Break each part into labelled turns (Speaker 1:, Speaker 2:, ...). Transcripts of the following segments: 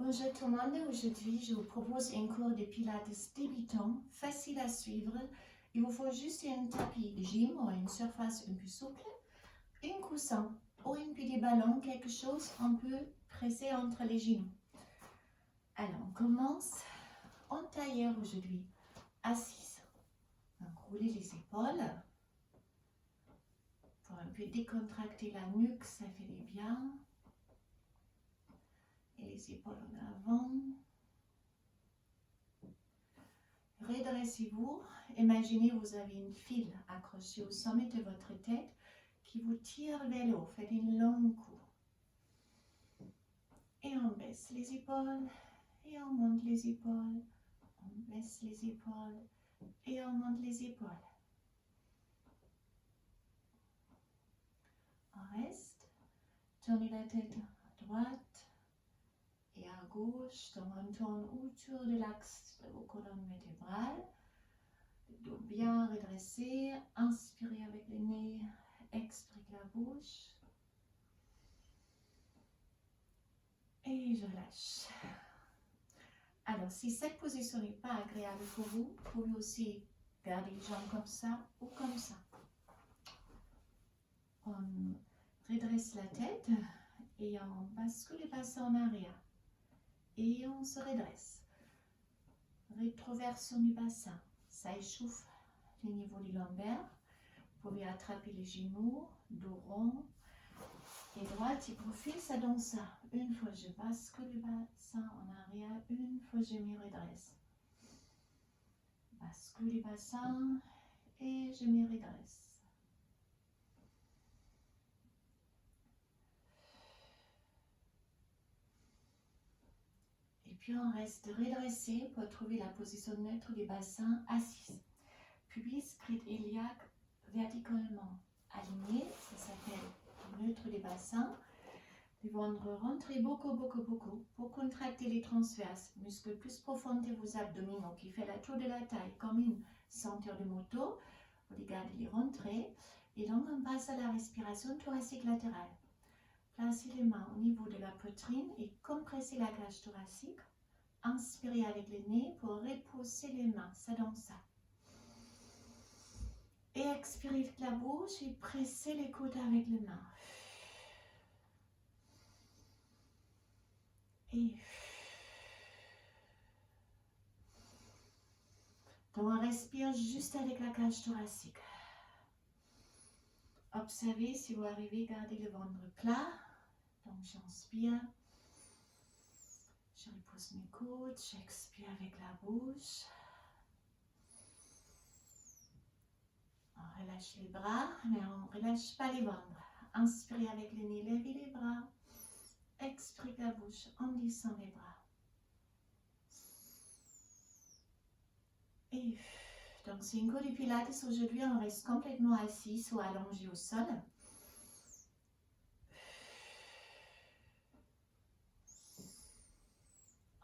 Speaker 1: Bonjour tout le monde, aujourd'hui je vous propose un cours de pilates débutant, facile à suivre. Il vous faut juste un tapis de gym ou une surface un peu souple, un coussin ou un petit ballon, quelque chose un peu pressé entre les genoux. Alors on commence en tailleur aujourd'hui, assise. Donc roulez les épaules pour un peu décontracter la nuque, ça fait du bien. Et les épaules en avant. Redressez-vous. Imaginez vous avez une file accrochée au sommet de votre tête qui vous tire vers le haut. Faites une longue courbe. Et on baisse les épaules. Et on monte les épaules. On baisse les épaules. Et on monte les épaules. On reste. Tournez la tête à droite et à gauche. Donc on tourne autour de l'axe de vos colonnes vertébrales. Le dos bien redressé. Inspirez avec le nez. Expirez la bouche. Et je lâche. Alors, si cette position n'est pas agréable pour vous, vous pouvez aussi garder les jambes comme ça ou comme ça. On redresse la tête et on bascule le bassin en arrière. Et on se redresse. Rétroversion du bassin. Ça échauffe le niveau du lombaire. Vous pouvez attraper les genoux, dos rond. Et droite et profil, ça donne ça. Une fois je bascule le bassin en arrière, une fois je me redresse. Bascule le bassin et je me redresse. Et puis on reste redressé pour trouver la position neutre du bassin assise. Pubis crête iliaque verticalement aligné, ça s'appelle neutre du bassin. Le ventre rentrez beaucoup pour contracter les transverses, muscles plus profonds de vos abdominaux qui fait la tour de la taille comme une ceinture de moto. Vous les gardez les rentrées et donc on passe à la respiration thoracique latérale. Placez les mains au niveau de la poitrine et compressez la cage thoracique. Inspirez avec le nez pour repousser les mains, ça donne ça. Et expirez avec la bouche et pressez les coudes avec les mains. Et donc on respire juste avec la cage thoracique. Observez si vous arrivez à garder le ventre plat. Donc j'inspire. Je repose mes coudes. J'expire avec la bouche. On relâche les bras, mais on ne relâche pas les ventres. Inspirez avec le nez, levez les bras. Expirez la bouche, on descend les bras. Et donc c'est une cours de pilates. Aujourd'hui, on reste complètement assis ou allongé au sol.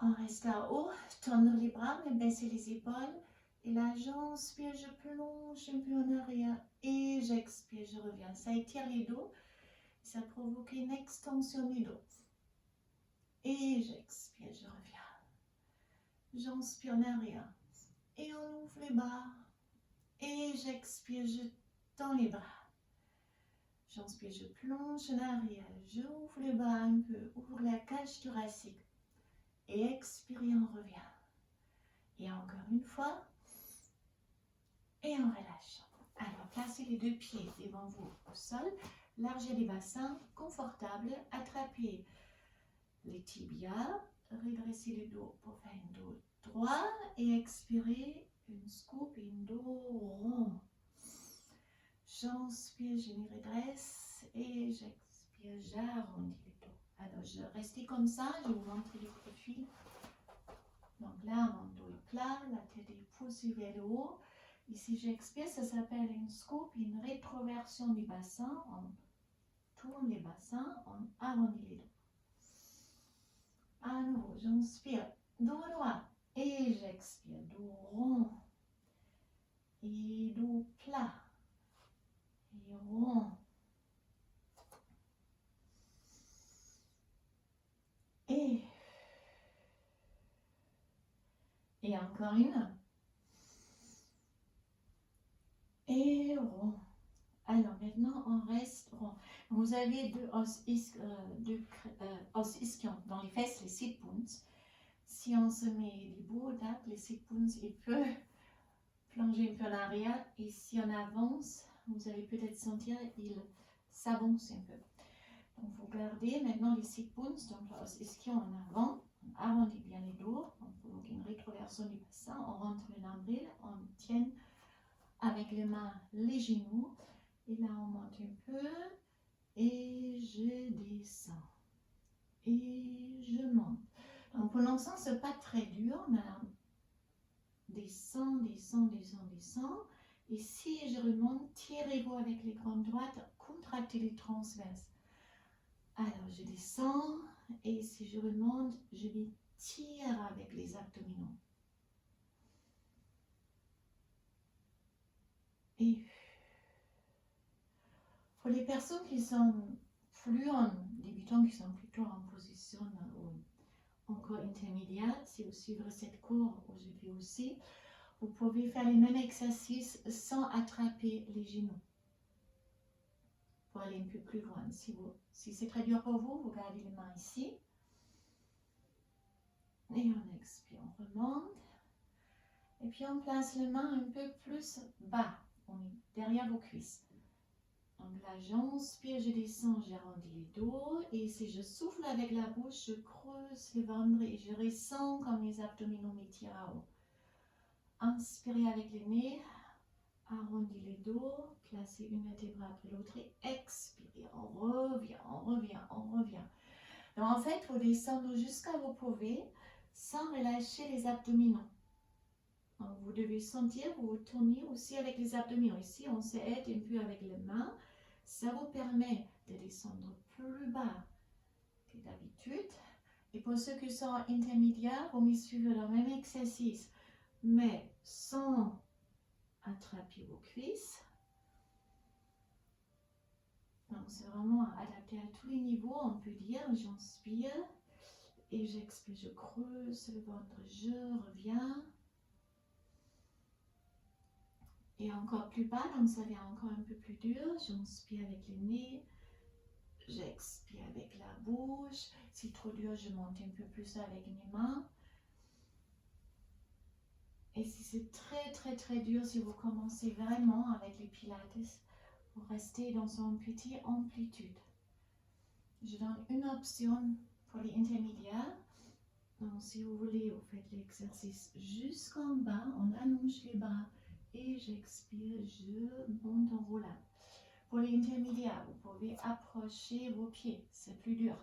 Speaker 1: On reste là haut, tendre les bras, mais baisser les épaules. Et là, j'inspire, je plonge un peu en arrière. Et j'expire, je reviens. Ça étire les dos. Ça provoque une extension du dos. Et j'expire, je reviens. J'inspire en arrière. Et on ouvre les bras. Et j'expire, je tends les bras. J'inspire, je plonge en arrière. J'ouvre les bras un peu. Ouvre la cage thoracique. Et expirez, on revient. Et encore une fois. Et on relâche. Alors, placez les deux pieds devant vous au sol. Largeur des bassins, confortable. Attrapez les tibias. Redressez le dos pour faire un dos droit. Et expirez, une scoop et un dos rond. J'inspire, je me redresse. Et j'expire, j'arrondis le dos. Alors, je restez comme ça. Je vais vous montrer le profil. Donc là, mon dos est plat. La tête est poussée vers le haut. Ici, j'expire, ça s'appelle une scoop, une rétroversion du bassin. On tourne les bassins, on arrondit les dos. À nouveau, j'inspire, dos droit. Et j'expire, dos rond. Et dos plat. Et rond. Et Et encore une. Et rond. Alors maintenant, on reste rond. Vous avez deux os ischions dans les fesses, les sit bones. Si on se met les bouts, les sit bones, il peut plonger un peu en arrière. Et si on avance, vous allez peut-être sentir il s'avance un peu. Donc vous gardez maintenant les sit bones, donc l'os ischion en avant. On arrondit bien les dos. On provoque une rétroversion du bassin. On rentre le nombril. On tient avec les mains les genoux. Et là, on monte un peu. Et je descends. Et je monte. Donc pour l'instant, ce n'est pas très dur, mais descend, descend, descend, descend. Et si je remonte, tirez-vous avec les grandes droites, contractez les transverses. Alors je descends et si je remonte, je vais tirer avec les abdominaux. Et pour les personnes qui sont plus en débutant, qui sont plutôt en position encore intermédiaire, si vous suivez cette cours aujourd'hui aussi, vous pouvez faire les mêmes exercices sans attraper les genoux. Pour aller un peu plus loin. Si c'est très dur pour vous, vous gardez les mains ici. Et on expire, on remonte. Et puis on place les mains un peu plus bas. On est derrière vos cuisses. Donc là, j'inspire, je descends, j'arrondis les dos. Et si je souffle avec la bouche, je creuse le ventre et je ressens comme les abdominaux m'étirent à haut. Inspirez avec le nez. Arrondis les dos, placez une vertèbre après l'autre et expirez. On revient, on revient, on revient. Donc en fait, vous descendez jusqu'à vous pouvez sans relâcher les abdominaux. Donc vous devez sentir, vous vous tournez aussi avec les abdominaux. Ici, on s'aide un peu avec les mains. Ça vous permet de descendre plus bas que d'habitude. Et pour ceux qui sont intermédiaires, vous me suivez le même exercice, mais sans attraper vos cuisses. Donc c'est vraiment adapté à tous les niveaux, on peut dire. J'inspire et j'expire, je creuse le ventre, je reviens. Et encore plus bas, donc ça devient encore un peu plus dur. J'inspire avec le nez, j'expire avec la bouche. Si trop dur, je monte un peu plus avec mes mains. Et si c'est très très très dur, si vous commencez vraiment avec les pilates, vous restez dans une petite amplitude. Je donne une option pour les intermédiaires. Donc, si vous voulez, vous faites l'exercice jusqu'en bas, on allonge les bras et j'expire, je monte en roulant. Pour les intermédiaires, vous pouvez approcher vos pieds, c'est plus dur.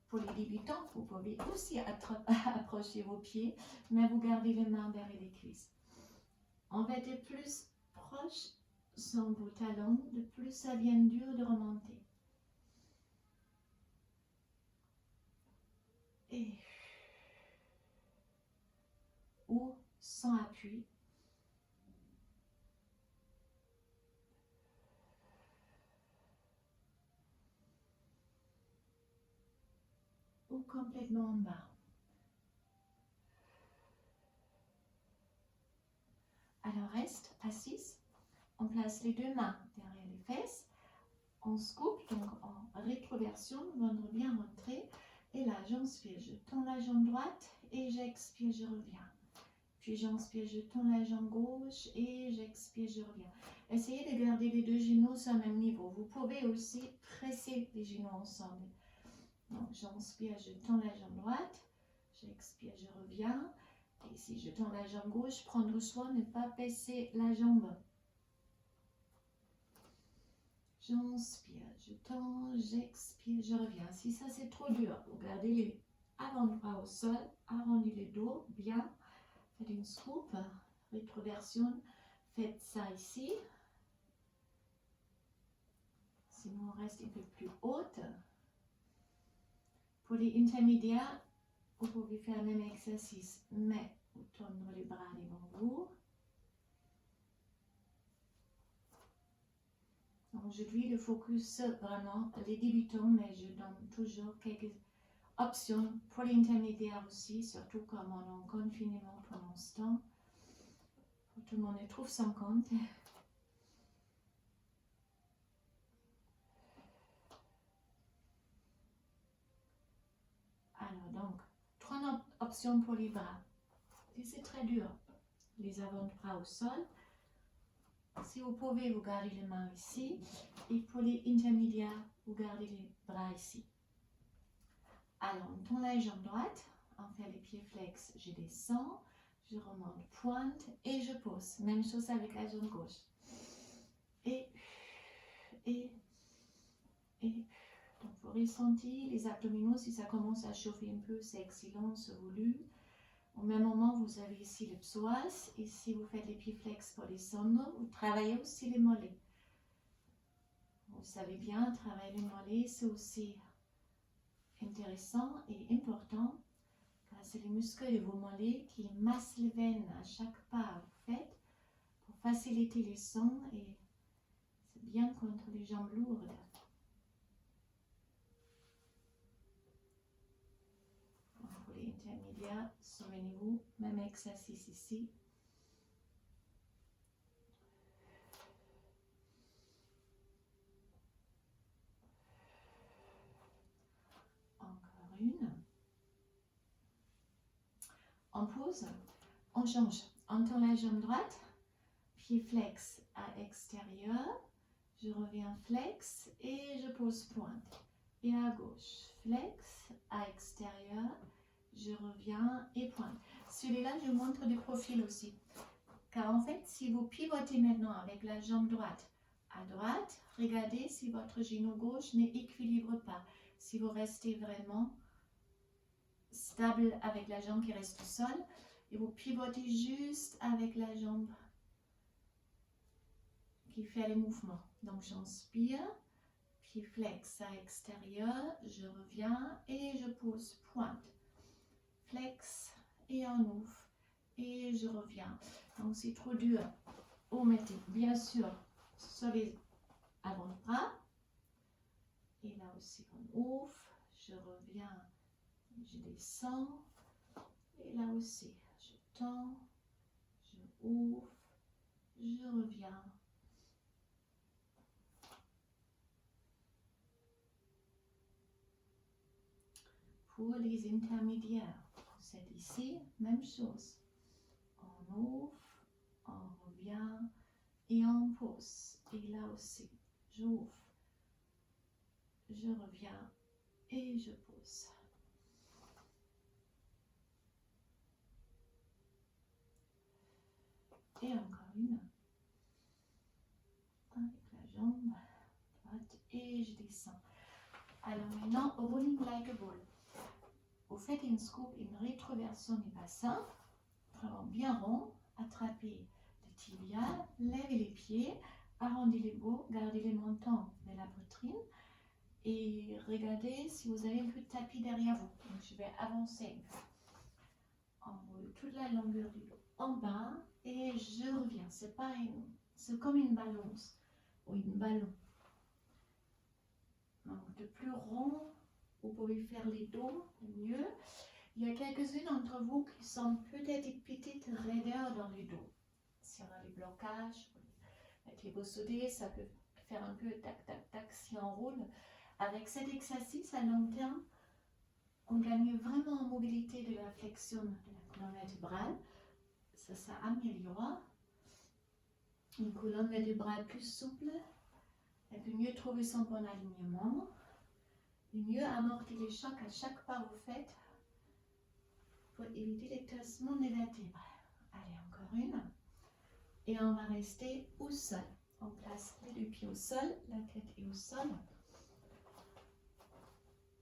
Speaker 1: Pour les débutants, vous pouvez aussi approcher vos pieds, mais vous gardez les mains derrière les cuisses. En fait, de plus proches sont vos talons, de plus ça devient dur de remonter. Et ou sans appui. Ou complètement en bas. Alors reste assise. On place les deux mains derrière les fesses. On scoop, donc en rétroversion, ventre bien rentré. Et là, j'inspire, je tends la jambe droite et j'expire, je reviens. Puis j'inspire, je tends la jambe gauche et j'expire, je reviens. Essayez de garder les deux genoux sur le même niveau. Vous pouvez aussi presser les genoux ensemble. Donc j'inspire, je tends la jambe droite, j'expire, je reviens. Et si je tends la jambe gauche, prendre soin de ne pas baisser la jambe. J'inspire, je tends, j'expire, je reviens. Si ça c'est trop dur, vous gardez les avant-bras au sol, arrondissez les dos, bien. Faites une scoop, rétroversion, faites ça ici. Sinon on reste un peu plus haute. Pour les intermédiaires, vous pouvez faire le même exercice, mais vous tournez les bras devant vous. Aujourd'hui, le focus vraiment les débutants, mais je donne toujours quelques option pour l'intermédiaire aussi, surtout comme on est en confinement pendant ce temps. Tout le monde y trouve son compte. Alors donc, 3 options pour les bras. Si c'est très dur, les avant-bras au sol. Si vous pouvez, vous gardez les mains ici. Et pour les intermédiaires, vous gardez les bras ici. Alors, on tourne la jambe droite, on fait les pieds flex, je descends, je remonte pointe et je pose. Même chose avec la jambe gauche. Et. Donc, vous ressentez les abdominaux, si ça commence à chauffer un peu, c'est excellent, ce volume. Au même moment, vous avez ici le psoas. Et si vous faites les pieds flex pour descendre, vous travaillez aussi les mollets. Vous savez bien, travailler les mollets, c'est aussi intéressant et important. Car c'est les muscles de vos mollets qui massent les veines à chaque pas que vous faites pour faciliter les sons. Et c'est bien contre les jambes lourdes. Pour les intermédiaires, souvenez-vous, même exercice ici. Encore une. On pose, on change. On tourne la jambe droite, pied flex à extérieur. Je reviens flex et je pose pointe. Et à gauche, flex à extérieur. Je reviens et pointe. Celui-là, je montre du profil aussi. Car en fait, si vous pivotez maintenant avec la jambe droite à droite, regardez si votre genou gauche n'équilibre pas. Si vous restez vraiment stable avec la jambe qui reste au sol, et vous pivotez juste avec la jambe qui fait les mouvements. Donc j'inspire, pied flex à extérieur, je reviens et je pose pointe. Flex et on ouvre et je reviens. Donc c'est trop dur, vous mettez bien sûr sur les avant-bras. Et là aussi on ouvre, je reviens, je descends. Et là aussi, je tends, je ouvre, je reviens. Pour les intermédiaires, vous êtes ici, même chose. On ouvre, on revient et on pose. Et là aussi, j'ouvre, je reviens et je pose. Et encore une. Avec la jambe droite et je descends. Alors maintenant, rolling like a ball. Vous faites une scoop, une rétroversion du bassin, vraiment bien rond, attrapez les tibias, levez les pieds, arrondissez les bras, gardez les montants de la poitrine et regardez si vous avez un peu de tapis derrière vous. Donc je vais avancer. Enroule toute la longueur du dos en bas et je reviens. C'est comme une balance ou une ballon. Donc de plus rond, vous pouvez faire les dos, mieux. Il y a quelques-unes d'entre vous qui sont peut-être des petites raideurs dans le dos. Si on a les blocages, avec les bossodés, ça peut faire un peu tac, tac, tac si on roule. Avec cet exercice à long terme, on gagne vraiment en mobilité de la flexion de la colonne vertébrale. Ça améliore. Une colonne vertébrale plus souple, elle peut mieux trouver son bon alignement, et mieux amortir les chocs à chaque pas que vous faites pour éviter les tassements des vertèbres. Allez, encore une. Et on va rester au sol. On place les deux pieds au sol, la tête est au sol.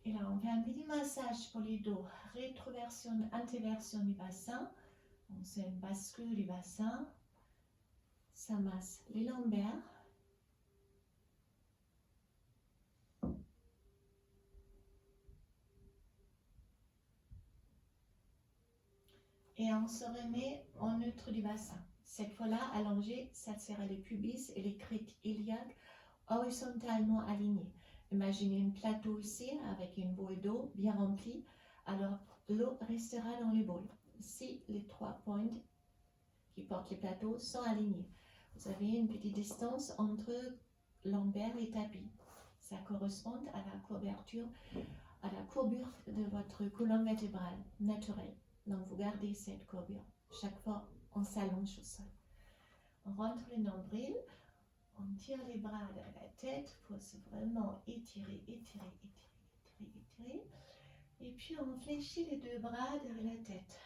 Speaker 1: Et là, on fait un petit massage pour les dos. Rétroversion, antéversion du bassin. Donc, c'est une bascule du bassin. Ça masse les lombaires. Et on se remet en neutre du bassin. Cette fois-là, allongé, ça serre les pubis et les crêtes iliaques horizontalement alignés. Imaginez un plateau ici avec une boule d'eau bien remplie. Alors, l'eau restera dans les boules. Si les 3 points qui portent les plateaux sont alignés, vous avez une petite distance entre lombaire et tapis. Ça correspond à la couverture, à la courbure de votre colonne vertébrale naturelle. Donc, vous gardez cette courbure. Chaque fois, on s'allonge au sol. On rentre le nombril, on tire les bras vers la tête pour se vraiment étirer, étirer, étirer, étirer, étirer. Et puis, on fléchit les 2 bras derrière la tête.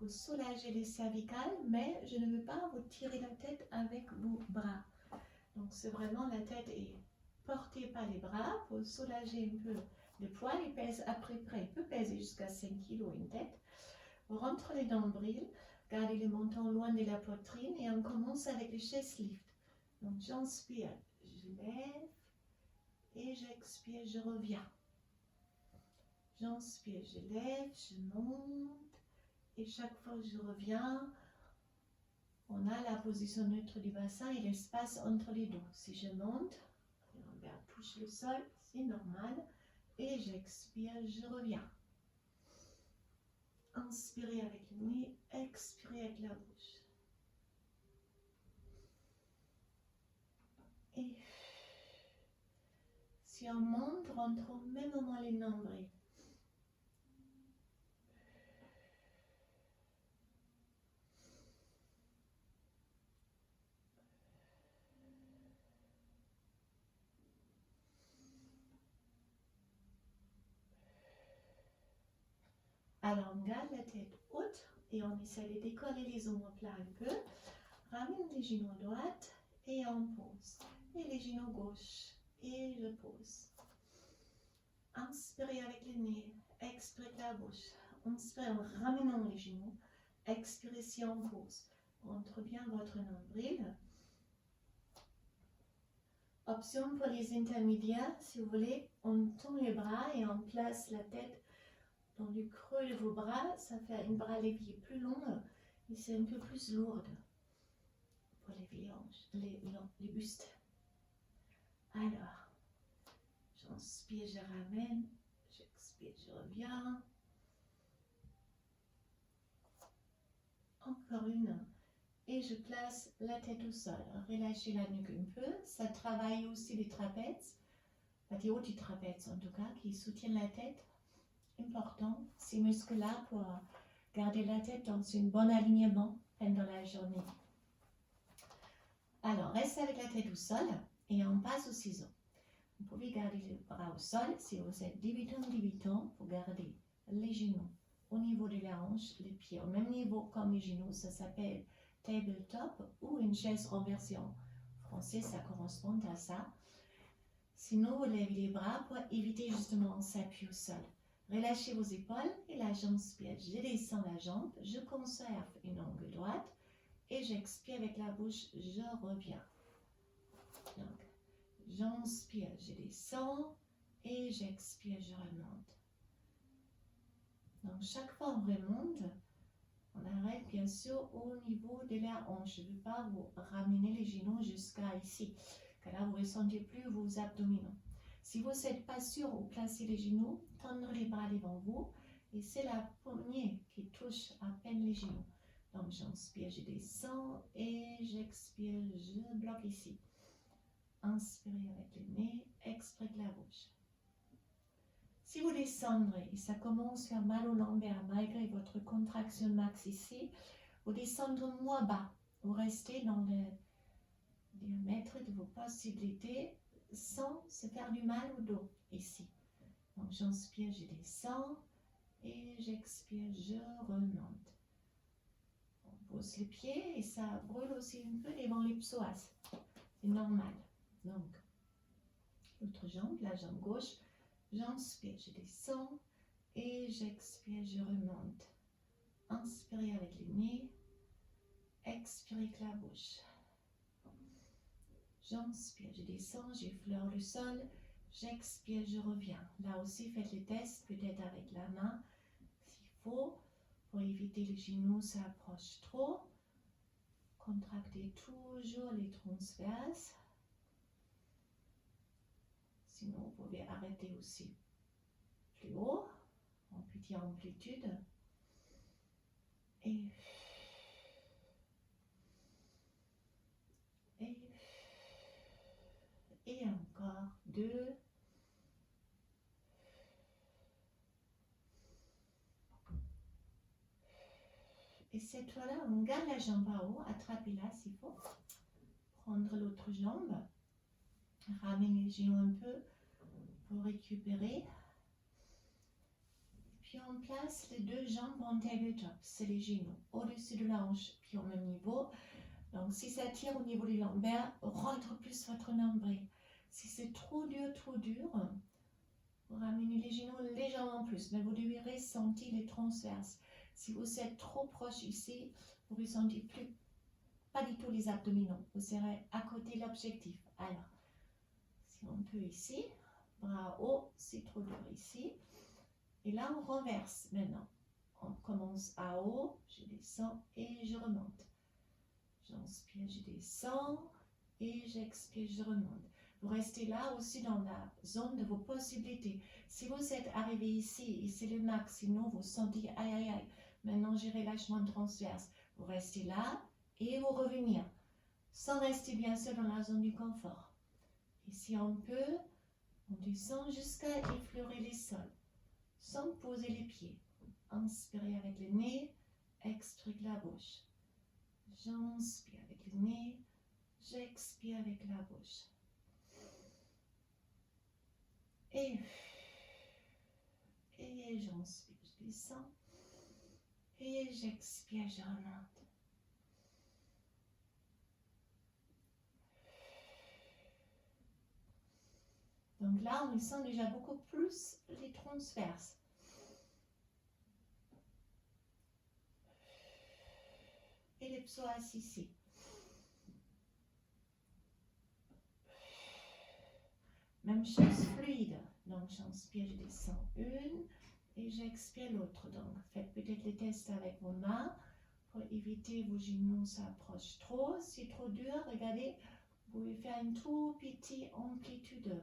Speaker 1: Vous soulagez les cervicales, mais je ne veux pas vous tirer la tête avec vos bras. Donc, c'est vraiment la tête est portée par les bras pour soulager un peu le poids. Il pèse à peu près, il peut peser jusqu'à 5 kg une tête. Vous rentrez les nombrils, gardez le menton loin de la poitrine et on commence avec le chest lift. Donc, j'inspire, je lève et j'expire, je reviens. J'inspire, je lève, je monte. Et chaque fois que je reviens, on a la position neutre du bassin et l'espace entre les dos. Si je monte, le lombaire touche le sol, c'est normal. Et j'expire, je reviens. Inspirez avec le nez, expirez avec la bouche. Et si on monte, rentre au même moment les nombrils. Alors, on garde la tête haute et on essaie de décoller les omoplates un peu. Ramène les genoux à droite et on pose. Et les genoux gauche et je pose. Inspirez avec le nez, expirez avec la bouche. Inspirez en ramenant les genoux. Expirez si on pose. Rentre bien votre nombril. Option pour les intermédiaires, si vous voulez, on tourne les bras et on place la tête dans le creux de vos bras. Ça fait un bras levier plus long et c'est un peu plus lourd pour les hanches, les bustes. Alors, j'inspire, je ramène, j'expire, je reviens. Encore une. Et je place la tête au sol. Relâchez la nuque un peu. Ça travaille aussi les trapèzes, les hauts du trapèze en tout cas, qui soutiennent la tête. Important, ces muscles-là pour garder la tête dans un bon alignement pendant la journée. Alors, restez avec la tête au sol et on passe au ciseau. Vous pouvez garder les bras au sol si vous êtes débutant, vous gardez les genoux au niveau de la hanche, les pieds au même niveau comme les genoux, ça s'appelle tabletop ou une chaise renversée. En français, ça correspond à ça. Sinon, vous levez les bras pour éviter justement s'appuyer au sol. Relâchez vos épaules et là j'inspire, je descends la jambe, je conserve une angle droite et j'expire avec la bouche, je reviens. Donc, j'inspire, je descends et j'expire, je remonte. Donc, chaque fois on remonte, on arrête bien sûr au niveau de la hanche. Je ne veux pas vous ramener les genoux jusqu'à ici, car là vous ne ressentez plus vos abdominaux. Si vous n'êtes pas sûr où placer les genoux, tendre les bras devant vous et c'est la poignée qui touche à peine les genoux. Donc j'inspire, je descends et j'expire, je bloque ici. Inspirez avec le nez, expirez avec la bouche. Si vous descendez et ça commence à faire mal au lombaire malgré votre contraction max ici, vous descendez moins bas. Vous restez dans le diamètre de vos possibilités sans se faire du mal au dos ici. Donc j'inspire, je descends et j'expire, je remonte. On pose les pieds et ça brûle aussi un peu devant les psoas. C'est normal. Donc, l'autre jambe, la jambe gauche, j'inspire, je descends et j'expire, je remonte. Inspirez avec le nez, expirez avec la bouche. J'inspire, je descends, j'effleure le sol, j'expire, je reviens. Là aussi, faites les tests, peut-être avec la main, s'il faut, pour éviter les genoux s'approchent trop. Contractez toujours les transverses. Sinon, vous pouvez arrêter aussi. Plus haut, en petite amplitude. Et encore 2. Et cette fois-là, on garde la jambe en haut, attrapez-la s'il faut. Prendre l'autre jambe, ramener les genoux un peu pour récupérer. Puis on place les 2 jambes en tabletop, c'est les genoux, au-dessus de la hanche, puis au même niveau. Donc si ça tire au niveau du lombaire, rentre plus votre nombril. Si c'est trop dur, vous ramenez les genoux légèrement plus, mais vous devez ressentir les transverses. Si vous êtes trop proche ici, vous ne ressentez plus, pas du tout les abdominaux. Vous serez à côté de l'objectif. Alors, si on peut ici, bras haut, c'est trop dur ici. Et là, on renverse maintenant. On commence à haut, je descends et je remonte. J'inspire, je descends et j'expire, je remonte. Vous restez là aussi dans la zone de vos possibilités. Si vous êtes arrivé ici et c'est le max, sinon vous sentez aïe aïe aïe. Maintenant, j'ai relâchement transverse. Vous restez là et vous revenez. Sans rester bien sûr dans la zone du confort. Et si on peut, on descend jusqu'à effleurer les sols. Sans poser les pieds. Inspirez avec le nez, expirez avec la bouche. J'inspire avec le nez, j'expire avec la bouche. Et j'inspire, je descends. Et j'expire, je remonte. Donc là, on sent déjà beaucoup plus les transverses. Et les psoas ici. Même chose fluide. Donc j'inspire, je descends une et j'expire l'autre. Donc faites peut-être les tests avec vos mains pour éviter vos genoux s'approchent trop. Si trop dur, regardez, vous pouvez faire une toute petite amplitude.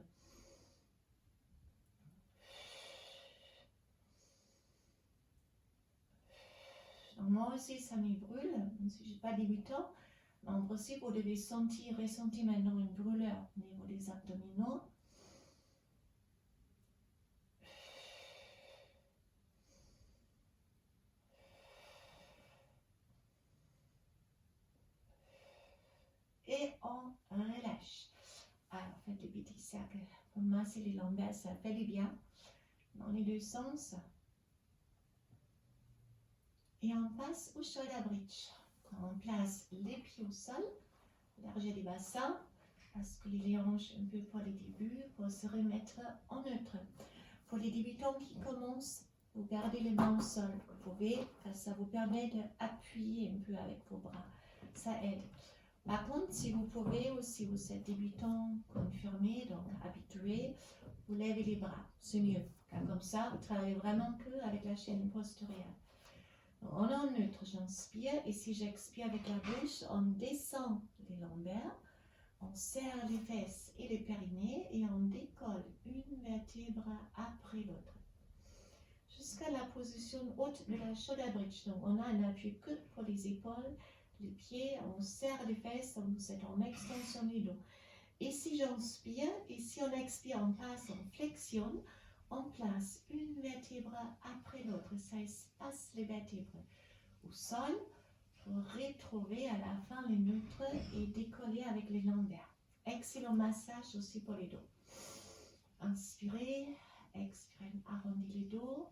Speaker 1: Donc moi aussi, ça me brûle, même si je n'ai pas débutant. Mais en principe, vous devez ressentir maintenant une brûleur au niveau des abdominaux. Et on relâche. Alors, faites des petits cercles pour masser les lombaires, ça fait du bien dans les 2 sens. Et on passe au shoulder bridge. On place les pieds au sol, largeur du bassin, parce que les hanches un peu pour les débuts, pour se remettre en neutre. Pour les débutants qui commencent, vous gardez les mains au sol. Vous pouvez, ça vous permet d'appuyer un peu avec vos bras. Ça aide. Par contre, si vous pouvez, ou si vous êtes débutant, confirmé, donc habitué, vous levez les bras. C'est mieux. Car comme ça, vous travaillez vraiment que avec la chaîne postérieure. Donc, on est en neutre, j'inspire. Et si j'expire avec la bouche, on descend les lombaires. On serre les fesses et les périnées et on décolle une vertèbre après l'autre. Jusqu'à la position haute de la shoulder bridge. Donc on a un appui que pour les épaules, les pieds, on serre les fesses, donc vous êtes en extension du dos. Et si j'inspire, et si on expire, on passe en flexion, on place une vertèbre après l'autre. Ça espace les vertèbres au sol. Pour retrouver à la fin les neutres et décoller avec les lombaires. Excellent massage aussi pour les dos. Inspirez, expirez, arrondissez les dos.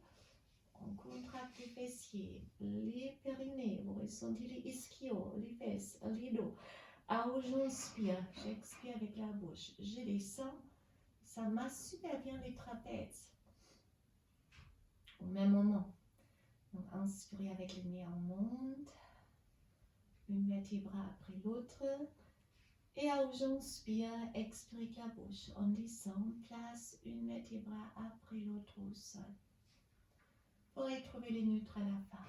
Speaker 1: On contracte les fessiers, les périnées, vous ressentez les ischios, les fesses, les dos. Alors j'inspire, j'expire avec la bouche. Je descends, ça masse super bien les trapèzes. Au même moment. Donc inspirez avec le nez, on monte. Une vertèbre après l'autre. Et à où j'inspire, expire avec la bouche. On descend, place une vertèbre après l'autre au sol. Pour retrouver les neutres à la fin.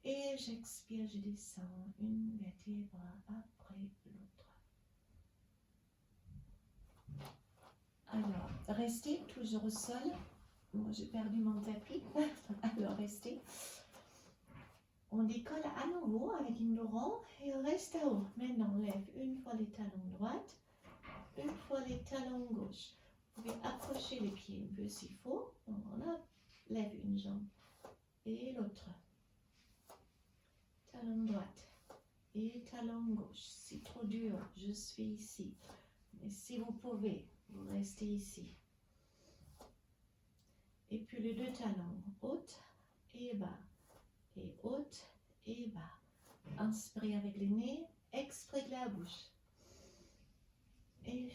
Speaker 1: Et j'expire, je descends une vertèbre après l'autre. Alors, restez toujours au sol. Moi, j'ai perdu mon tapis. Alors, restez. On décolle à nouveau avec une rond et on reste à haut. Maintenant, on lève une fois les talons droites, une fois les talons gauche. Vous pouvez approcher les pieds un peu s'il faut. Donc, on lève une jambe et l'autre. Talon droite et talon gauche. C'est trop dur, je suis ici. Mais si vous pouvez, vous restez ici. Et puis les deux talons, haute et bas. Et haute et bas. Inspirez avec le nez, expirez avec la bouche. Et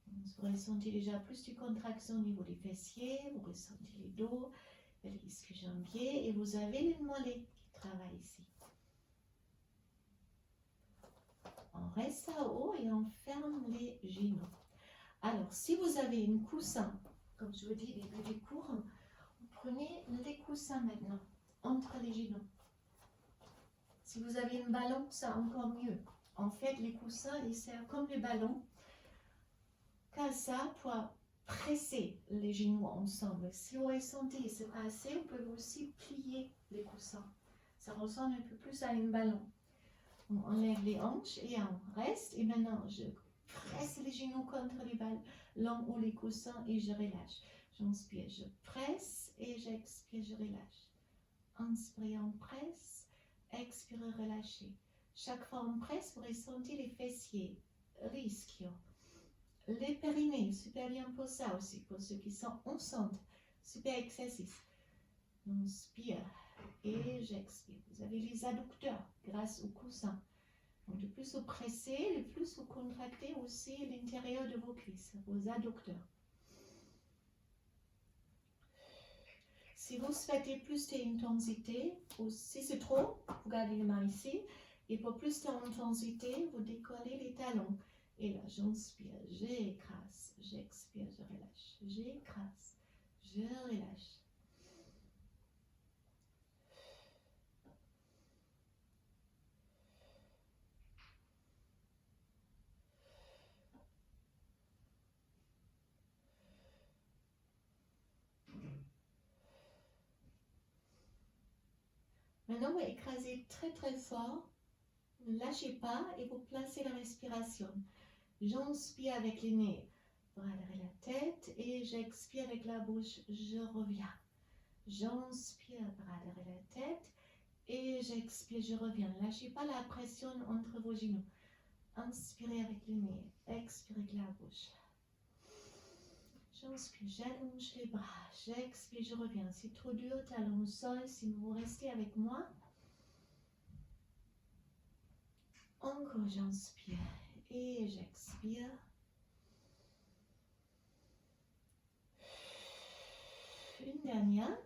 Speaker 1: vous ressentez déjà plus de contraction au niveau des fessiers, vous ressentez les dos, les ischio-jambiers et vous avez les mollets qui travaillent ici. On reste à haut et on ferme les genoux. Alors, si vous avez un coussin, comme je vous dis au début du cours, vous prenez les coussins maintenant, entre les genoux. Si vous avez un ballon, c'est encore mieux. En fait, les coussins, ils servent comme les ballons, car ça pour presser les genoux ensemble. Si vous ressentez que ce n'est pas assez, vous pouvez aussi plier les coussins. Ça ressemble un peu plus à un ballon. On enlève les hanches et on reste. Et maintenant, je presse les genoux contre les ballons ou les coussins et je relâche. J'inspire, je presse et j'expire, je relâche. Inspire, on presse, expire, relâchez. Chaque fois on presse, vous ressentez les fessiers, l'ischio, les périnées, super bien pour ça aussi, pour ceux qui sont enceintes, super exercice. Inspire et j'expire. Vous avez les adducteurs grâce au coussin. Donc, le plus vous pressez, le plus vous contractez aussi l'intérieur de vos cuisses, vos adducteurs. Si vous souhaitez plus d'intensité, ou si c'est trop, vous gardez les mains ici. Et pour plus d'intensité, vous décollez les talons. Et là, j'inspire, j'écrase, j'expire, je relâche. J'écrase, je relâche. Maintenant, vous écrasez très très fort. Ne lâchez pas et vous placez la respiration. J'inspire avec les nez, bras derrière la tête et j'expire avec la bouche, je reviens. J'inspire, bras derrière la tête et j'expire, je reviens. Ne lâchez pas la pression entre vos genoux. Inspirez avec le nez, expirez avec la bouche. J'inspire, j'allonge les bras, j'expire, je reviens. C'est trop dur, talon au sol, si vous restez avec moi. Encore j'inspire et j'expire. Une dernière.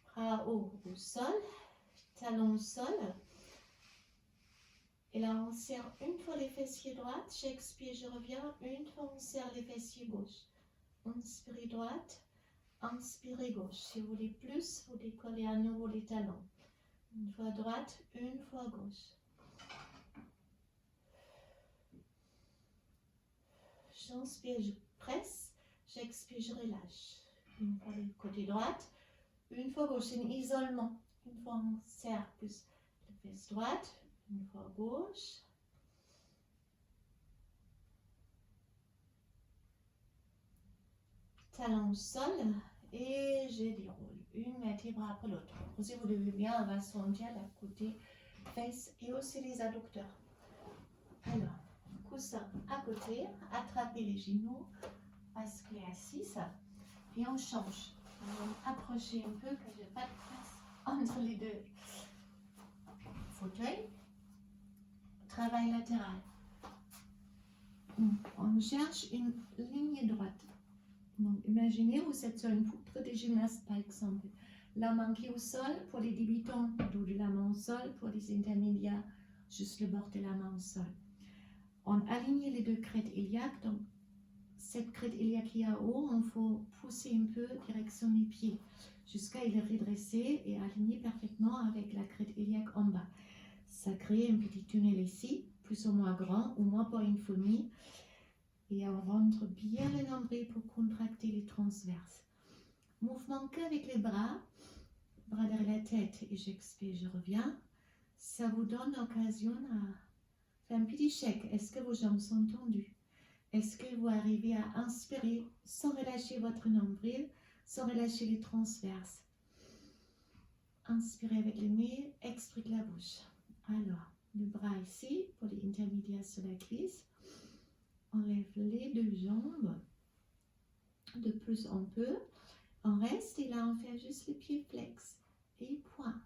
Speaker 1: Bras haut au sol, talon au sol. Et là, on serre une fois les fessiers droites. J'expire, je reviens. Une fois, on serre les fessiers gauche. Inspirez droite, inspirez gauche. Si vous voulez plus, vous décollez à nouveau les talons. Une fois droite, une fois gauche. J'inspire, je presse. J'expire, je relâche. Une fois le côté droite, une fois gauche. C'est un isolement. Une fois, on serre plus la fesse droite. Une fois gauche. Talon au sol et je déroule une vertèbre après l'autre. Si vous devez bien, on va sentir la côté fesse et aussi les adducteurs. Alors, coussin à côté, attrapez les genoux, basculez assis et on change. On va approcher un peu que je n'ai pas de place entre les deux fauteuils. Travail latéral. On cherche une ligne droite. Donc, imaginez, vous êtes sur une poutre de gymnaste, par exemple. La main qui est au sol pour les débutants, dos de la main au sol pour les intermédiaires, juste le bord de la main au sol. On aligne les deux crêtes iliaques, donc cette crête iliaque qui est en haut, il faut pousser un peu direction les pieds jusqu'à il redresser et aligner parfaitement avec la crête iliaque en bas. Ça crée un petit tunnel ici, plus ou moins grand, au moins pour une famille. Et on rentre bien le nombril pour contracter les transverses. Mouvement qu'avec les bras derrière la tête et j'expire, je reviens. Ça vous donne l'occasion à faire un petit check. Est-ce que vos jambes sont tendues? Est-ce que vous arrivez à inspirer sans relâcher votre nombril, sans relâcher les transverses? Inspirez avec le nez, expirez avec la bouche. Alors, le bras ici pour les intermédiaires sur la cuisse. On lève les deux jambes de plus en peu. On reste et là on fait juste les pieds flex et point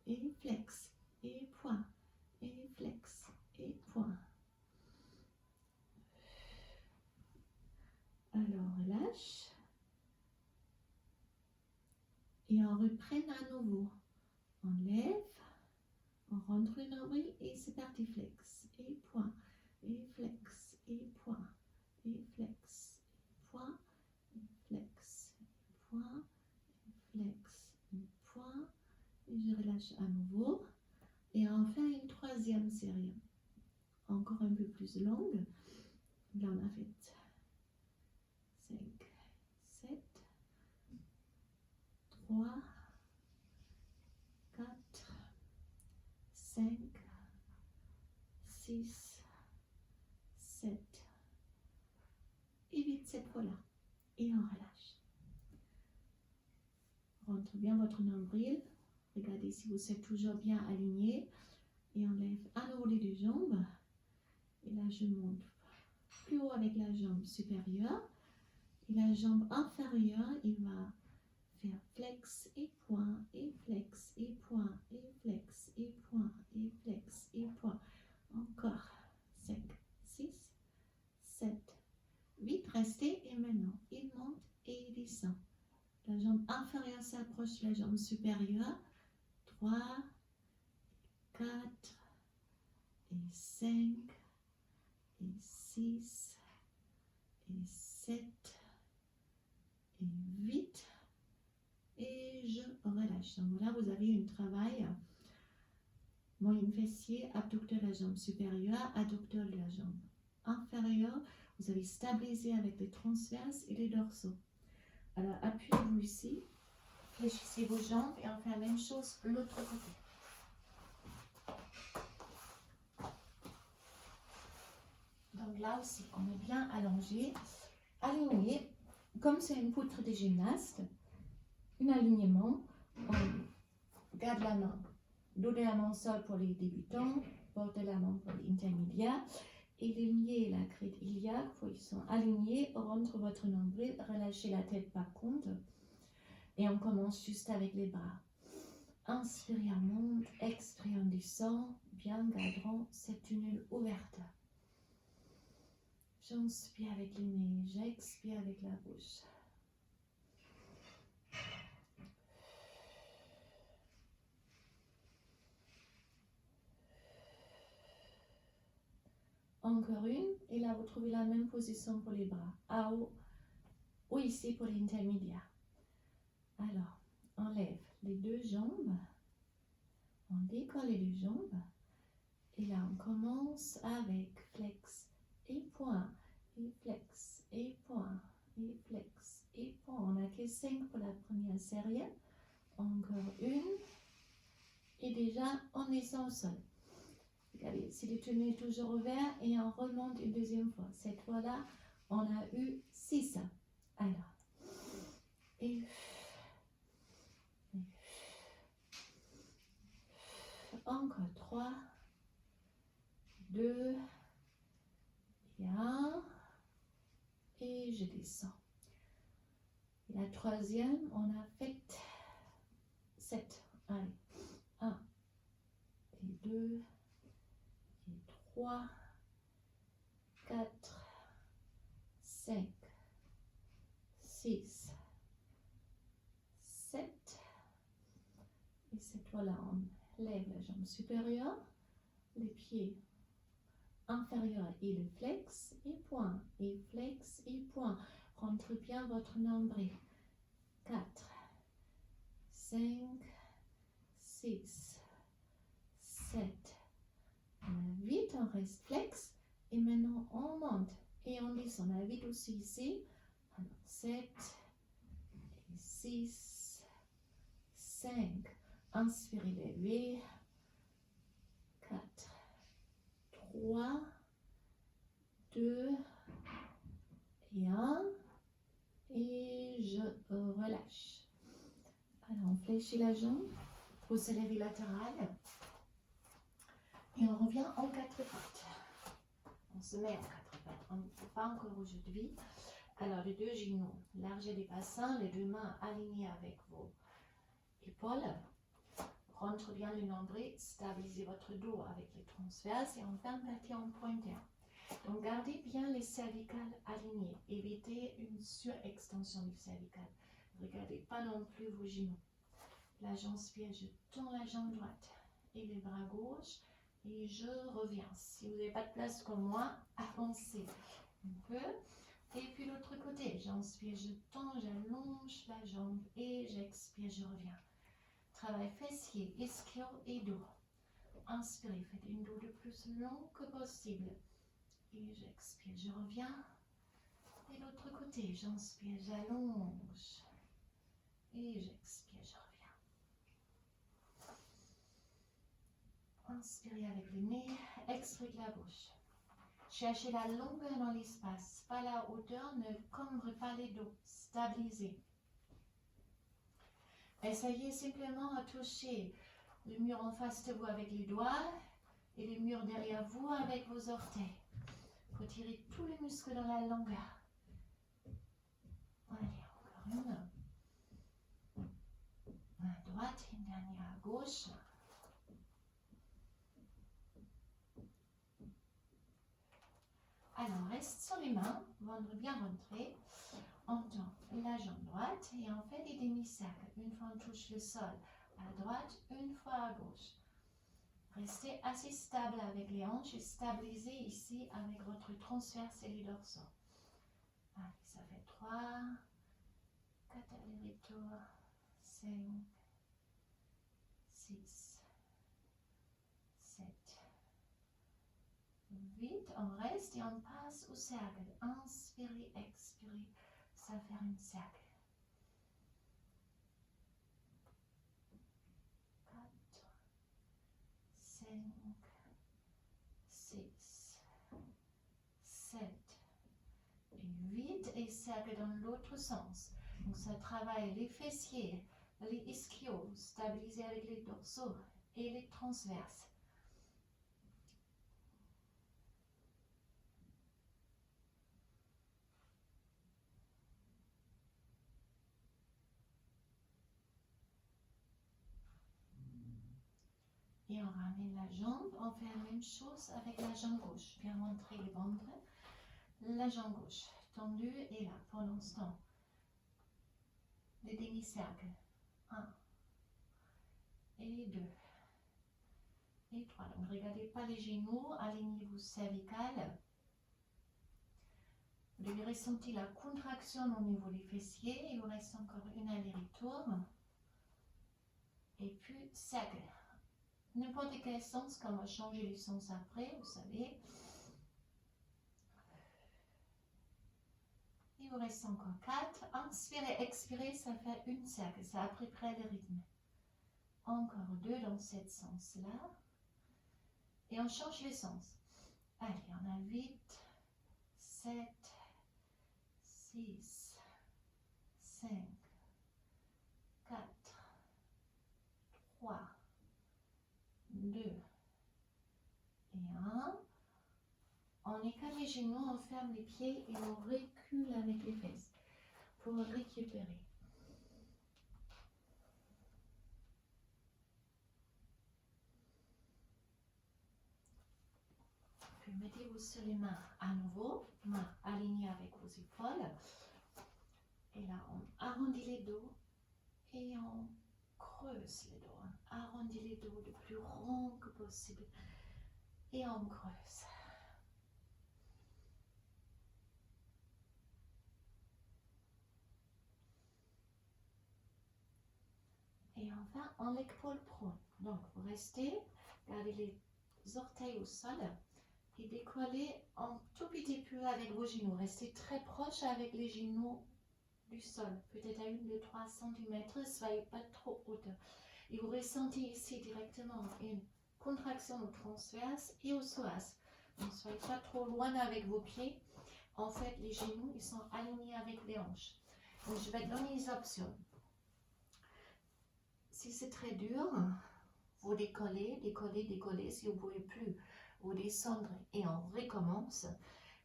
Speaker 1: et flex et point et flex et point. Alors relâche et on reprend à nouveau. On lève, on rentre le nombril et c'est parti flex et point et flex et point et flex et point et flex et point et flex et point et je relâche à nouveau et on fait une troisième série encore un peu plus longue. Là on a fait 5, 7, 3, 4, 5, 6, 7 et 8 cette fois-là. Et on relâche. Rentre bien votre nombril. Regardez si vous êtes toujours bien aligné. Et on lève à nouveau les deux jambes. Et là, je monte plus haut avec la jambe supérieure. Et la jambe inférieure, il va faire flex et point, et flex et point, et flex et point, et flex et point. Encore 5, 6, 7, 8. Restez et maintenant, il monte et il descend. La jambe inférieure s'approche de la jambe supérieure. 3, 4, et 5, et 6, et 7, et 8. Et je relâche. Donc là, vous avez un travail moyen fessier, abducteur de la jambe supérieure, adducteur de la jambe inférieure. Vous avez stabilisé avec les transverses et les dorsaux. Alors, appuyez-vous ici, fléchissez vos jambes et on fait la même chose de l'autre côté. Donc là aussi, on est bien allongé, aligné, comme c'est une poutre de gymnaste. Un alignement, on garde la main, dos de la main au sol pour les débutants, bord de la main pour les intermédiaires, et les liés et la crête iliaque, ils sont alignés, rentre votre nombril, relâchez la tête par contre, et on commence juste avec les bras. Inspirez, on monte, expirez, on descend, bien gardant cette tunnel ouverte. J'inspire avec le nez, j'expire avec la bouche. Encore une, et là vous trouvez la même position pour les bras, à haut ou ici pour l'intermédiaire. Alors, on lève les deux jambes, on décolle les deux jambes, et là on commence avec flex et point, et flex et point, et flex et point. On n'a que 5 pour la première série, encore une, et déjà on descend au sol. Regardez, si le tunnel est toujours ouvert et on remonte une deuxième fois. Cette fois-là, on a eu 6. Alors, et encore 3, 2, et 1, et je descends. Et la troisième, on a fait 7. Allez, 1, et 2, et 3, 4, 5, 6, 7. Et cette fois-là, on lève la jambe supérieure, les pieds inférieur. Il flex et point. Il flex et point. Rentrez bien votre nombril. 4, 5, 6, 7, 8. On reste flex. Et maintenant, on monte. Et on descend. On a 8 aussi ici. Alors, 7, 6, 5. Inspirez, levez. 4, 3, 2 et 1. Et je relâche. Alors, on fléchit la jambe. Poussez les lever latérales. Et on revient en 4 pattes. On se met en 4 pattes. On ne peut pas encore aujourd'hui. Alors, les deux genoux, largeur des bassins, les deux mains alignées avec vos épaules. Rentre bien le nombril, stabilisez votre dos avec les transverses et enfin partez en pointeur. Donc, gardez bien les cervicales alignées. Évitez une surextension du cervical. Ne regardez pas non plus vos genoux. Là, j'inspire, je tends la jambe droite et les bras gauche et je reviens. Si vous n'avez pas de place comme moi, avancez un peu. Et puis l'autre côté, j'inspire, je tends, j'allonge la jambe et j'expire, je reviens. Travail fessier, ischio et dos. Inspirez, faites une dos le plus long que possible. Et j'expire, je reviens. Et l'autre côté, j'inspire, j'allonge. Et j'expire, je reviens. Inspirez avec le nez, expirez avec la bouche. Cherchez la longueur dans l'espace, pas la hauteur, ne cambrez pas les dos, stabilisez. Essayez simplement à toucher le mur en face de vous avec les doigts et le mur derrière vous avec vos orteils. Retirez tous les muscles dans la longueur. Allez, encore une. À droite, une dernière à gauche. Alors, reste sur les mains, ventre bien rentré. On tend la jambe droite et on fait des demi-cercles. Une fois on touche le sol à droite, une fois à gauche. Restez assez stable avec les hanches et stabilisez ici avec votre transverse et les dorsaux. Allez, ça fait 3, 4 allers-retours, 5, 6, 7, 8. On reste et on passe au cercle. Inspirez, expirez. Ça va faire un cercle. 4, 5, 6, 7 et 8. Et cercle dans l'autre sens. Donc ça travaille les fessiers, les ischios, stabilisés avec les dorsaux et les transverses. Et on ramène la jambe, on fait la même chose avec la jambe gauche. Bien rentrer le ventre, la jambe gauche tendue et là, pour l'instant, les demi-cercles. 1 et 2 et 3. Donc, ne regardez pas les genoux, alignez-vous cervical. Vous devez ressentir la contraction au niveau des fessiers. Il vous reste encore une aller-retour. Et puis, cercle. N'importe quel sens, quand on va changer le sens après, vous savez. Il vous reste encore 4. Inspirez, expirez, ça fait une cercle. C'est à peu près le rythme. Encore 2 dans ce sens-là. Et on change le sens. Allez, on a 8, 7, 6, 5, 4, 3, 2 et 1. On écarte les genoux, on ferme les pieds et on recule avec les fesses pour récupérer. Puis mettez-vous sur les mains à nouveau, mains alignées avec vos épaules. Et là, on arrondit les dos et on creuse les dos. On arrondit les dos le plus rond que possible et on creuse. enfin, en l'épaule prone. Donc, vous restez, gardez les orteils au sol et décollez un tout petit peu avec vos genoux. Restez très proche avec les genoux du sol, peut-être à 1-2-3 cm, soyez pas trop hauteur. Et vous ressentez ici directement une contraction au transverse et au psoas. Ne soyez pas trop loin avec vos pieds. En fait, les genoux, ils sont alignés avec les hanches. Donc, je vais donner les options. Si c'est très dur, vous décollez, décollez, décollez. Si vous ne pouvez plus, vous descendre et on recommence.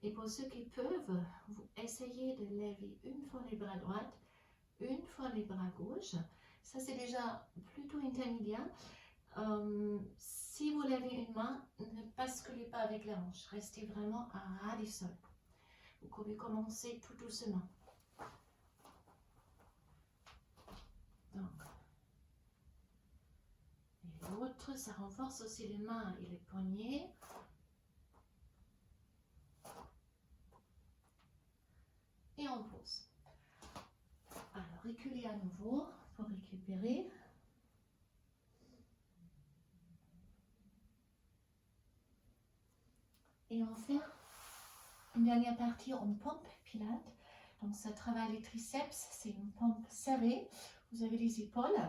Speaker 1: Et pour ceux qui peuvent, vous essayez de lever une fois les bras droits, une fois les bras gauches. Ça, c'est déjà plutôt intermédiaire. Si vous levez une main, ne basculez pas avec la hanche. Restez vraiment à ras du sol. Vous pouvez commencer tout doucement. Donc, et l'autre, ça renforce aussi les mains et les poignets. Et on pose. Alors, reculez à nouveau pour récupérer. Et on va faire une dernière partie en pompe pilates. Donc, ça travaille les triceps. C'est une pompe serrée. Vous avez les épaules.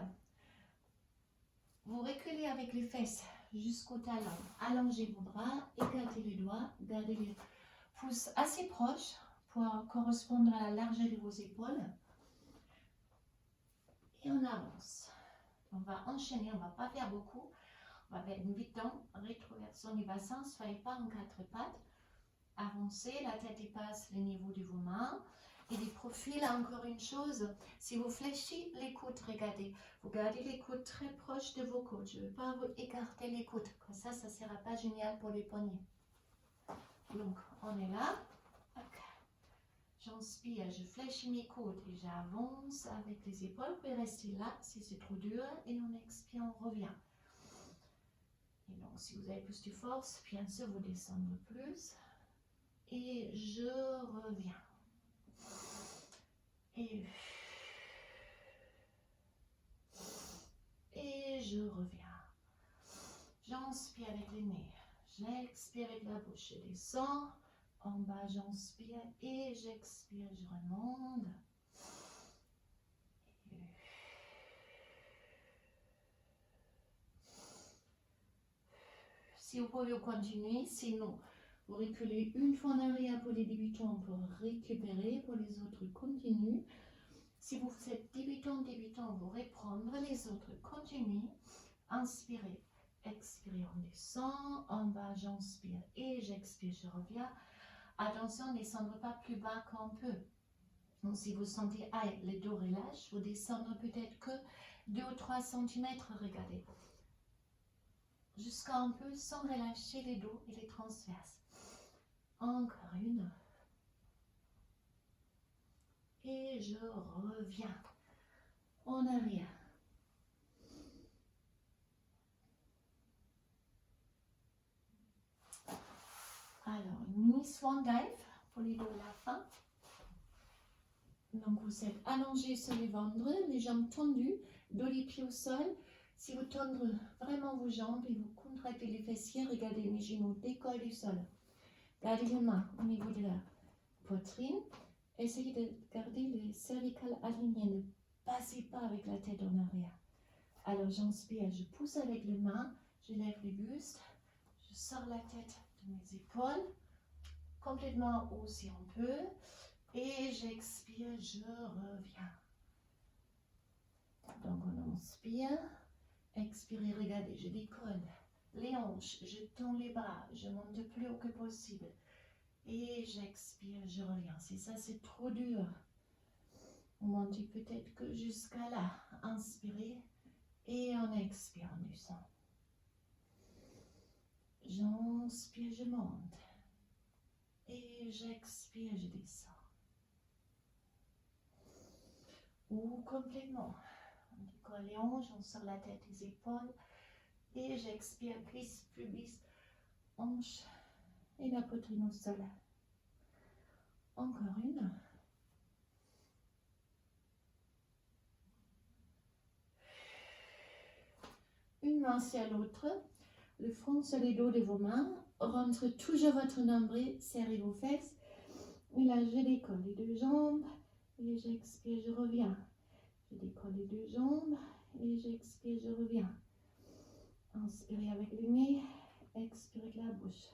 Speaker 1: Vous reculez avec les fesses jusqu'au talon. Allongez vos bras, écartez les doigts, gardez les pouces assez proches pour correspondre à la largeur de vos épaules. Et on avance. On va enchaîner, on ne va pas faire beaucoup. On va faire une mi-temps, rétroversion du bassin, ne soyez pas en quatre pattes. Avancez, la tête dépasse le niveau de vos mains. Et des profils, encore une chose, si vous fléchissez les coudes, regardez, vous gardez les coudes très proches de vos côtes. Je ne veux pas vous écarter les coudes, comme ça ne sera pas génial pour les poignets. Donc, on est là. Okay. J'inspire, je fléchis mes coudes et j'avance avec les épaules. Vous pouvez rester là si c'est trop dur. Et on expire, on revient. Et donc, si vous avez plus de force, bien sûr, vous descendez plus. Et je reviens. Et je reviens. J'inspire avec les nez. J'expire avec la bouche. Je descends. En bas, j'inspire et j'expire. Je remonte. Si vous pouvez continuer, sinon, vous reculez une fois en arrière pour les débutants pour récupérer. Pour les autres, continuez. Si vous êtes débutant, vous reprendre. Les autres, continuez. Inspirez. Expirez, on descend. En bas, j'inspire et j'expire. Je reviens. Attention, ne descendre pas plus bas qu'on peut. Donc, si vous sentez, le dos relâche, vous descendre peut-être que 2 ou 3 cm, regardez. Jusqu'à un peu sans relâcher les dos et les transverses. Encore une. Et je reviens. En arrière. Alors, mini swan dive pour les dos à la fin. Donc, vous êtes allongé sur les ventres, les jambes tendues, dos les pieds au sol. Si vous tendez vraiment vos jambes et vous contractez les fessiers, regardez mes genoux décollent du sol. Gardez les mains au niveau de la poitrine. Essayez de garder les cervicales alignées. Ne passez pas avec la tête en arrière. Alors, j'inspire, je pousse avec les mains, je lève le buste, je sors la tête de mes épaules, complètement haut si on peut. Et j'expire, je reviens. Donc on inspire, expirez, regardez, je décolle les hanches, je tends les bras, je monte le plus haut que possible. Et j'expire, je reviens. Si ça c'est trop dur, on monte peut-être que jusqu'à là. Inspirez et on expire, on descend. J'inspire, je monte. Et j'expire, je descends. Ou complètement. On décolle les hanches, on sort la tête des épaules. Et j'expire, cuisse, pubis, hanche et la poitrine au sol. Encore une. main sur l'autre, le front sur les dos de vos mains, rentre toujours votre nombril, serrez vos fesses. Et là, je décolle les deux jambes et j'expire, je reviens. Je décolle les deux jambes et j'expire, je reviens. Inspirez avec le nez, expirez avec la bouche.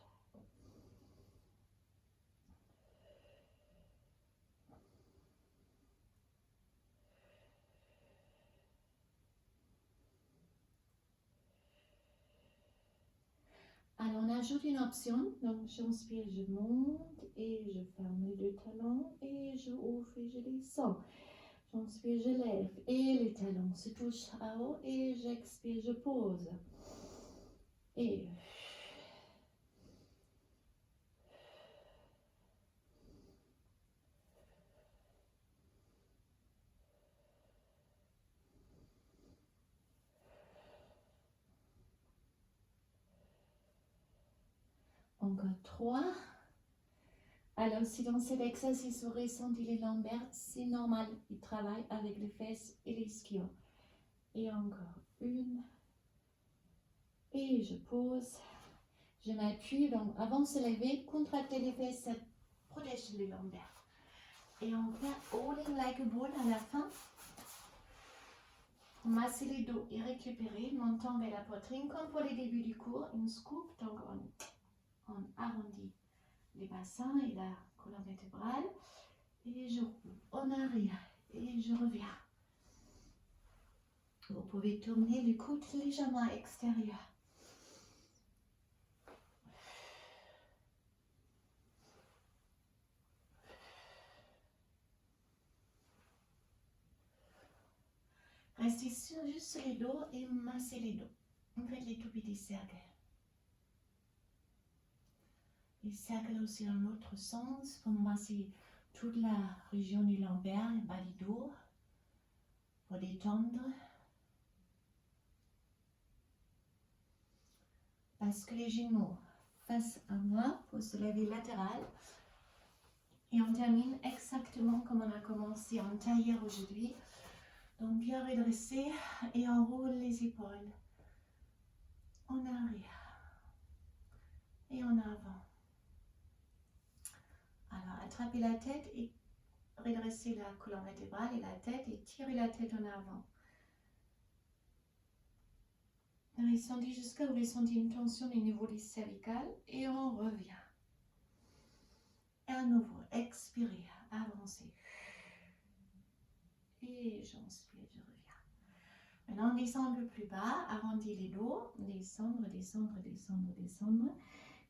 Speaker 1: Alors, on ajoute une option. Donc, j'inspire, je monte et je ferme les deux talons et je ouvre et je descends. J'inspire, je lève et les talons se touchent à haut et j'expire, je pose. Et encore 3. Alors, si dans cet exercice vous ressentez les lombaires, c'est normal. Il travaille avec les fesses et les ischios. Et encore 1. Et je pose. Je m'appuie. Donc, avant de se lever, contractez les fesses, ça protège les lombaires. Et on fait holding like a ball à la fin. Masser les dos et récupérer, montant vers la poitrine. Comme pour les débuts du cours, une scoop. Donc, on arrondit les bassins et la colonne vertébrale. Et je roule en arrière et je reviens. Vous pouvez tourner le coude légèrement à l'extérieur. Restez juste sur les dos et massez les dos. Faites les tout petits cercles. Les cercles aussi dans l'autre sens pour masser toute la région du lombaire et bas du dos. Pour détendre. Parce que les genoux face à moi pour se lever latéral. Et on termine exactement comme on a commencé en tailleur aujourd'hui. Donc bien redresser et on roule les épaules. En arrière et en avant. Alors attrapez la tête et redressez la colonne vertébrale et la tête et tirez la tête en avant. Ressentez jusqu'à vous ressentez une tension au niveau des cervicales et on revient. Et à nouveau, expirez, avancez. Et j'inspire, je reviens. Maintenant, on descend un peu plus bas, arrondis les dos, descendre, descendre, descendre, descendre.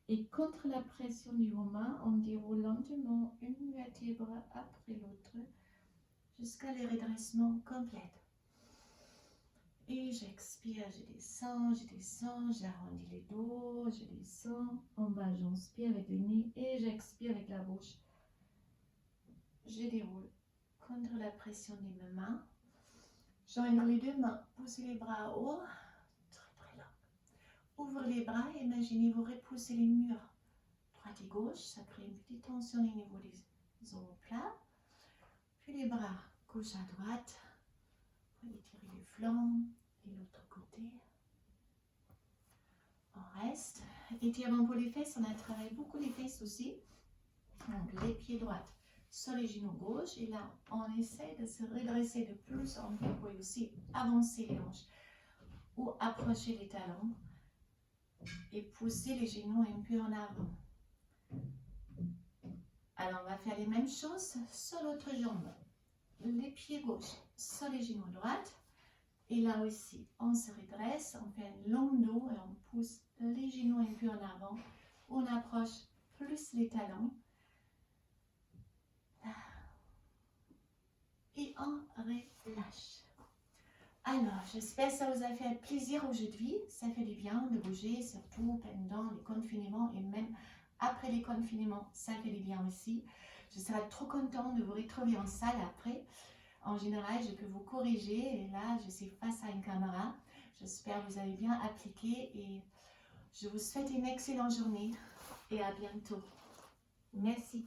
Speaker 1: Et contre la pression du main, on déroule lentement une vertèbre après l'autre jusqu'à le redressement complet. Et j'expire, j'arrondis les dos, je descends. En bas, j'inspire avec le nez et j'expire avec la bouche. Je déroule contre la pression de mes mains. Joindre les deux mains, poussez les bras haut, très long. Ouvre les bras et imaginez-vous repousser les murs droite et gauche. Ça crée une petite tension au niveau des omoplates. Puis les bras gauche à droite. Vous étirez les flancs et l'autre côté. On reste. Étirement pour les fesses, on a travaillé beaucoup les fesses aussi. Donc les pieds droits sur les genoux gauche. Et là, on essaie de se redresser de plus en plus. Vous pouvez aussi avancer les hanches ou approcher les talons et pousser les genoux un peu en avant. Alors, on va faire les mêmes choses sur l'autre jambe. Les pieds gauche sur les genoux droites. Et là aussi, on se redresse, on fait un long dos et on pousse les genoux un peu en avant. On approche plus les talons. Et on relâche. Alors, j'espère que ça vous a fait plaisir aujourd'hui. Ça fait du bien de bouger, surtout pendant les confinements et même après les confinements, ça fait du bien aussi. Je serai trop contente de vous retrouver en salle après. En général, je peux vous corriger et là, je suis face à une caméra. J'espère que vous avez bien appliqué et je vous souhaite une excellente journée et à bientôt. Merci.